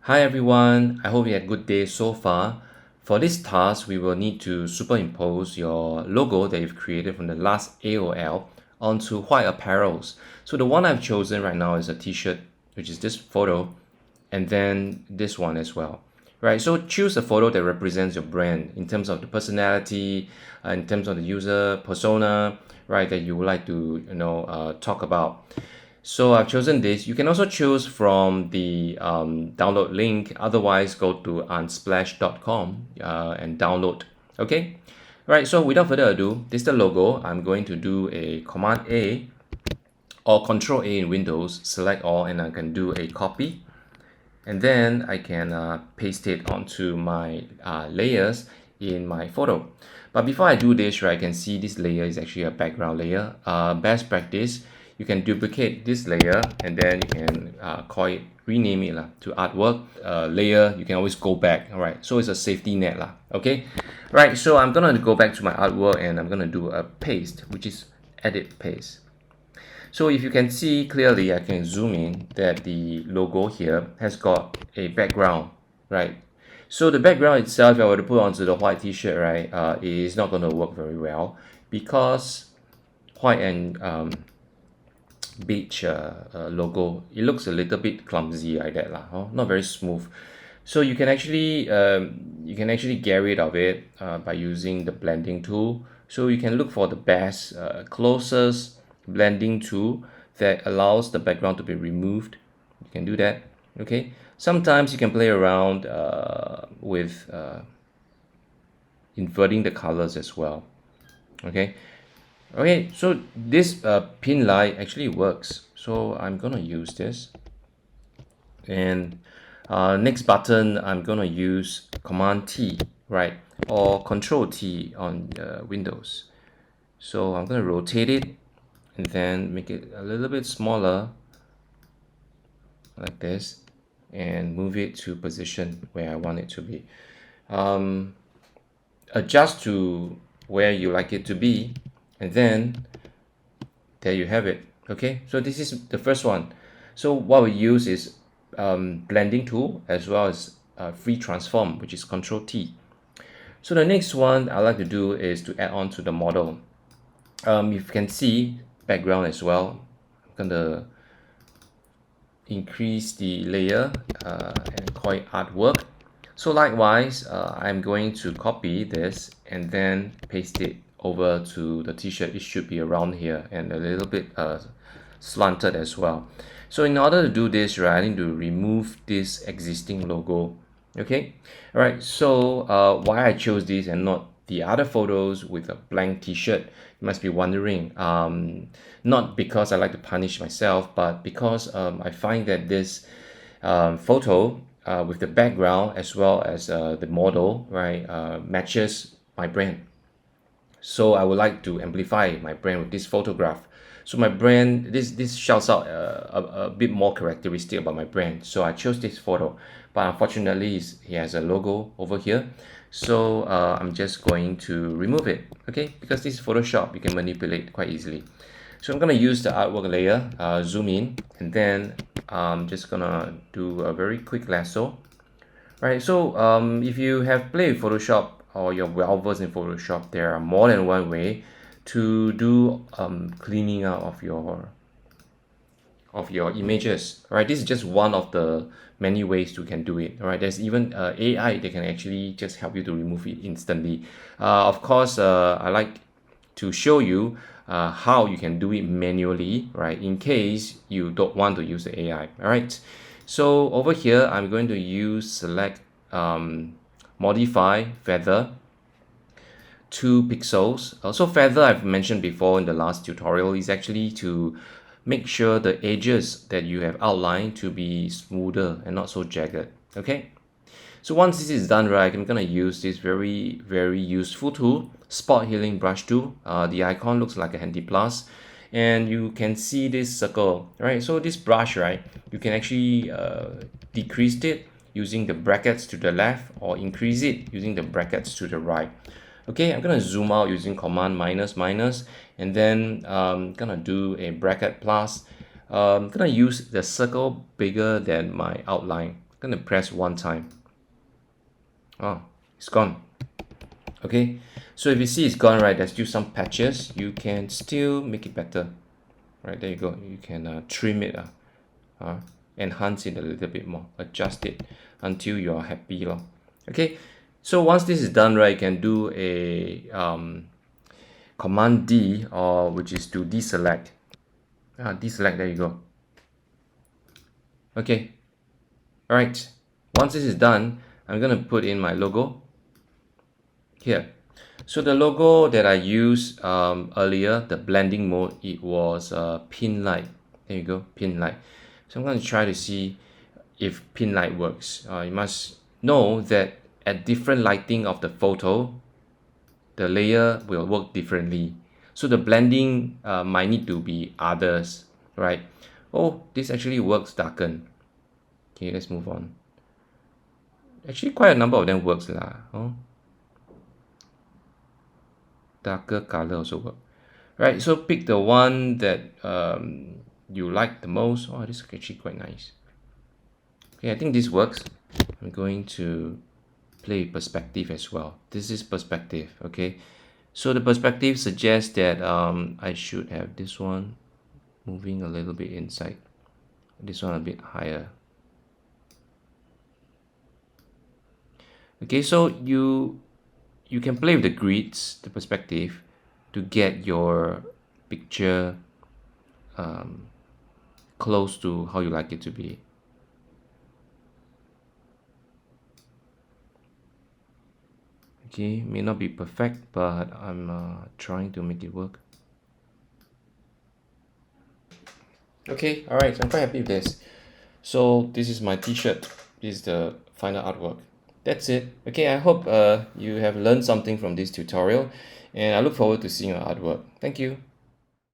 Hi everyone, I hope you had a good day so far. For this task, we will need to superimpose your logo that you've created from the last AOL onto white apparels. So the one I've chosen right now is a t-shirt, which is this photo, and then this one as well. Right, so choose a photo that represents your brand in terms of the personality, in terms of the user persona, right, that you would like to, talk about. So I've chosen this. You can also choose from the download link. Otherwise, go to unsplash.com and download. Okay. Right. So without further ado, this is the logo. I'm going to do a Command A or Control A in Windows. Select all, and I can do a copy. And then I can paste it onto my layers in my photo. But before I do this, right, I can see this layer is actually a background layer. Best practice, you can duplicate this layer and then you can call it, rename it to artwork layer. You can always go back. All right, so it's a safety net lah. Okay, right. So I'm gonna go back to my artwork and I'm gonna do a paste, which is edit paste. So if you can see clearly, I can zoom in that the logo here has got a background, right? So the background itself, if I were to put onto the white t-shirt, right, is not going to work very well because white and beige logo, it looks a little bit clumsy like that lah, huh? Not very smooth. So you can actually get rid of it by using the blending tool. So you can look for the best, closest blending tool that allows the background to be removed. You can do that. Okay. Sometimes you can play around with inverting the colors as well. Okay. Okay. So this pin light actually works. So I'm gonna use this. And next button, I'm gonna use Command T, right, or Control T on Windows. So I'm gonna rotate it and then make it a little bit smaller like this and move it to position where I want it to be. Adjust to where you like it to be, and then there you have it. Okay, so this is the first one. So what we use is blending tool as well as free transform, which is Control T. So the next one I like to do is to add on to the model. You can see background as well. I'm gonna increase the layer and call it artwork. So likewise, I'm going to copy this and then paste it over to the t-shirt. It should be around here and a little bit slanted as well. So in order to do this, right, I need to remove this existing logo. Okay, all right. So why I chose this and not the other photos with a blank t-shirt, you must be wondering. Not because I like to punish myself, but because I find that this photo with the background as well as the model, right, matches my brand. So I would like to amplify my brand with this photograph. So my brand, this shouts out a bit more characteristic about my brand. So I chose this photo, but unfortunately he has a logo over here. So I'm just going to remove it, okay? Because this is Photoshop, you can manipulate quite easily. So I'm gonna use the artwork layer, zoom in, and then I'm just gonna do a very quick lasso. Right, so if you have played with Photoshop or you're well versed in Photoshop, there are more than one way to do cleaning out of your images. Right, this is just one of the many ways you can do it. All right, there's even AI that can actually just help you to remove it instantly. Of course, I like to show you how you can do it manually, right, in case you don't want to use the AI. All right, so over here I'm going to use select modify feather 2 pixels. So feather, I've mentioned before in the last tutorial, is actually to make sure the edges that you have outlined to be smoother and not so jagged. Okay, so once this is done, right, I'm gonna use this very useful tool, spot healing brush tool. The icon looks like a handy plus, and you can see this circle, right? So this brush, right, you can actually decrease it using the brackets to the left or increase it using the brackets to the right. Okay, I'm gonna zoom out using command minus minus, and then gonna do a bracket plus. I'm gonna use the circle bigger than my outline. gonna press one time. Oh, it's gone. Okay, so if you see it's gone, right, there's still some patches. You can still make it better. Right, there you go. You can trim it, enhance it a little bit more, adjust it until you are happy. Okay, so once this is done, right, you can do a Command D, or which is to deselect. Deselect, there you go. Okay, all right. Once this is done, I'm gonna put in my logo here. So the logo that I used earlier, the blending mode, it was pin light. There you go, pin light. So I'm going to try to see if pin light works. You must know that at different lighting of the photo, the layer will work differently. So the blending might need to be others, right? Oh, this actually works darken. Okay, let's move on. Actually, quite a number of them works lah. Oh, darker color also work. Right, so pick the one that you like the most. Oh, this is actually quite nice. Okay, I think this works. I'm going to play perspective as well. This is perspective, okay? So the perspective suggests that I should have this one moving a little bit inside. This one a bit higher. Okay, so you can play with the grids, the perspective, to get your picture close to how you like it to be. Okay, may not be perfect, but I'm trying to make it work. Okay, all right, so I'm quite happy with this. So this is my t-shirt. This is the final artwork. That's it. Okay, I hope you have learned something from this tutorial, and I look forward to seeing your artwork. Thank you.